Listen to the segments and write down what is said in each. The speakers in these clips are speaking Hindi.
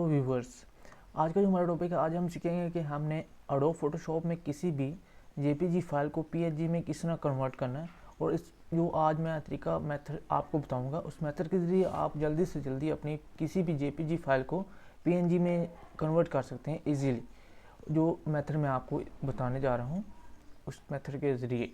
तो व्यूवर्स, आज का जो हमारा टॉपिक है, आज हम सीखेंगे कि हमने एडोब फोटोशॉप में किसी भी जेपीजी फाइल को पीएनजी में किस तरह कन्वर्ट करना है। और इस जो आज मैं तरीका मेथड आपको बताऊंगा, उस मेथड के ज़रिए आप जल्दी से जल्दी अपनी किसी भी जेपीजी फाइल को पीएनजी में कन्वर्ट कर सकते हैं इजीली। जो मेथड मैं आपको बताने जा रहा हूँ, उस मेथड के ज़रिए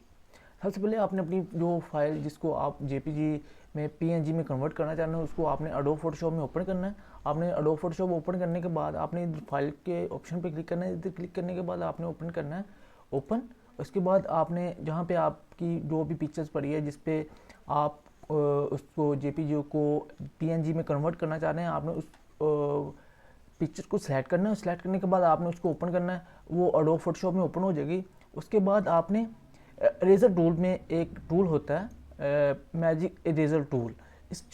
सबसे पहले आपने अपनी जो फाइल जिसको आप जेपीजी में पीएनजी में कन्वर्ट करना चाह रहे हैं, उसको आपने एडोब फोटोशॉप में ओपन करना है। आपने एडोब फोटोशॉप ओपन करने के बाद आपने फाइल के ऑप्शन पे क्लिक करना है। इधर क्लिक करने के बाद आपने ओपन करना है ओपन। उसके बाद आपने जहाँ पे आपकी जो भी पिक्चर्स पड़ी है जिस पे आप उसको जेपीजी को पीएनजी में कन्वर्ट करना चाह रहे हैं, आपने उस पिक्चर को सिलेक्ट करना है। सिलेक्ट करने के बाद आपने उसको ओपन करना है, वो एडोब फोटोशॉप में ओपन हो जाएगी। उसके बाद आपने इरेजर टूल में एक टूल होता है मैजिक इरेजर टूल। इस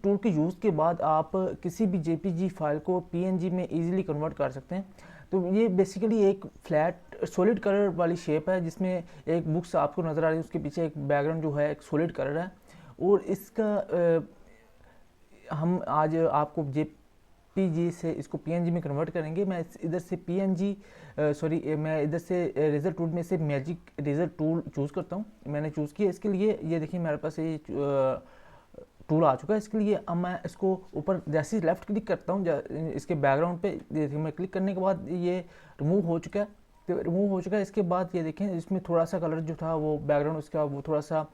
टूल के यूज़ के बाद आप किसी भी जेपीजी फाइल को पीएनजी में इजीली कन्वर्ट कर सकते हैं। तो ये बेसिकली एक फ्लैट सॉलिड कलर वाली शेप है, जिसमें एक बुक्स आपको नज़र आ रही है, उसके पीछे एक बैकग्राउंड जो है एक सॉलिड कलर है। और इसका हम आज आपको जेपीजी से इसको पीएनजी में कन्वर्ट करेंगे। मैं इधर से मैं इधर से इरेजर टूल में से मैजिक इरेजर टूल चूज़ करता हूँ। मैंने चूज़ किया। इसके लिए ये देखिए मेरे पास ये टूल आ चुका है। इसके लिए अब मैं इसको ऊपर जैसे ही लेफ्ट क्लिक करता हूँ इसके बैकग्राउंड पे, देखिए मैं क्लिक करने के बाद ये रिमूव हो चुका है। तो रिमूव हो चुका है। इसके बाद ये देखें इसमें थोड़ा सा कलर जो था वो बैकग्राउंड उसका वो थोड़ा सा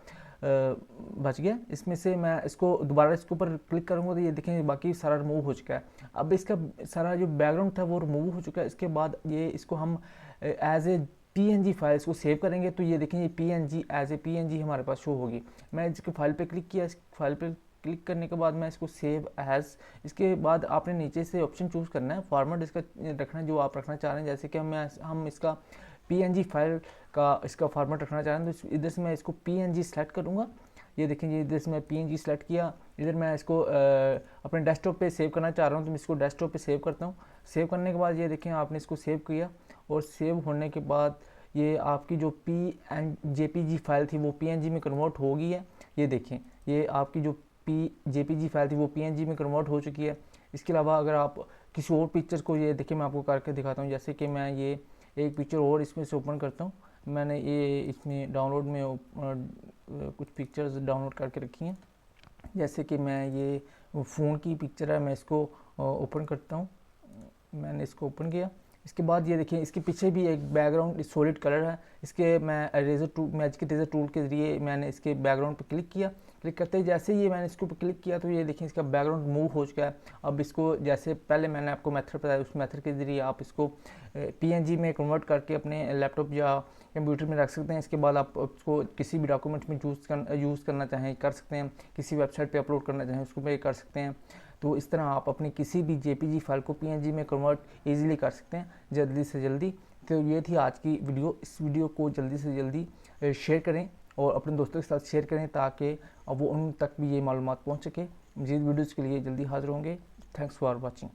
बच गया। इसमें से मैं इसको दोबारा इसके ऊपर क्लिक करूँगा तो ये देखें बाकी सारा रिमूव हो चुका है। अब इसका सारा जो बैकग्राउंड था वो रिमूव हो चुका है। इसके बाद ये इसको हम एज ए पीएनजी फाइल इसको सेव करेंगे। तो ये देखें ये पीएनजी एज ए पीएनजी हमारे पास शो होगी। मैं इसके फाइल पे क्लिक किया। इस फाइल पे क्लिक करने के बाद मैं इसको सेव एज, इसके बाद आपने नीचे से ऑप्शन चूज़ करना है, फॉर्मेट इसका रखना है जो आप रखना चाह रहे हैं। जैसे कि हम इसका पीएनजी फाइल का इसका फॉर्मेट रखना चाह रहे हैं, तो इधर से मैं इसको पीएनजी सेलेक्ट करूँगा। ये देखें ये इधर से मैं पीएनजी सेलेक्ट किया। इधर मैं इसको अपने डेस्कटॉप पे सेव करना चाह रहा हूँ, तो मैं इसको डेस्कटॉप पे सेव करता हूँ। सेव करने के बाद ये देखें आपने इसको सेव किया, और सेव होने के बाद ये आपकी जो जेपीजी फाइल थी वो पीएनजी में कन्वर्ट हो गई है। ये देखें ये आपकी जो जेपीजी फाइल थी वो पीएनजी में कन्वर्ट हो चुकी है। इसके अलावा अगर आप किसी और पिक्चर को, ये देखिए मैं आपको करके दिखाता हूँ। जैसे कि मैं ये एक पिक्चर और इसमें से ओपन करता हूँ। मैंने ये इसमें डाउनलोड में कुछ पिक्चर्स डाउनलोड करके रखी हैं। जैसे कि मैं ये फ़ोन की पिक्चर है, मैं इसको ओपन करता हूँ। मैंने इसको ओपन किया। इसके बाद ये देखिए इसके पीछे भी एक बैकग्राउंड सॉलिड कलर है। इसके मैं मैजिक इरेजर टूल के ज़रिए मैंने इसके बैकग्राउंड पर क्लिक किया। क्लिक करते ही जैसे ही मैंने इसके ऊपर क्लिक किया तो ये देखिए इसका बैकग्राउंड मूव हो चुका है। अब इसको जैसे पहले मैंने आपको मेथड बताया, उस मेथड के ज़रिए आप इसको पीएनजी में कन्वर्ट करके अपने लैपटॉप या कंप्यूटर में रख सकते हैं। इसके बाद आप उसको किसी भी डॉक्यूमेंट में यूज़ करना चाहें कर सकते हैं, किसी वेबसाइट पे अपलोड करना चाहें उसको पे कर सकते हैं। तो इस तरह आप अपनी किसी भी जेपीजी फाइल को पीएनजी में कन्वर्ट इजीली कर सकते हैं जल्दी से जल्दी। तो ये थी आज की वीडियो। इस वीडियो को जल्दी से जल्दी शेयर करें और अपने दोस्तों के साथ शेयर करें, ताकि वो उन तक भी ये मालूमात पहुँच सके। मज़ीद वीडियोज़ के लिए जल्दी हाजिर होंगे। Thanks for watching.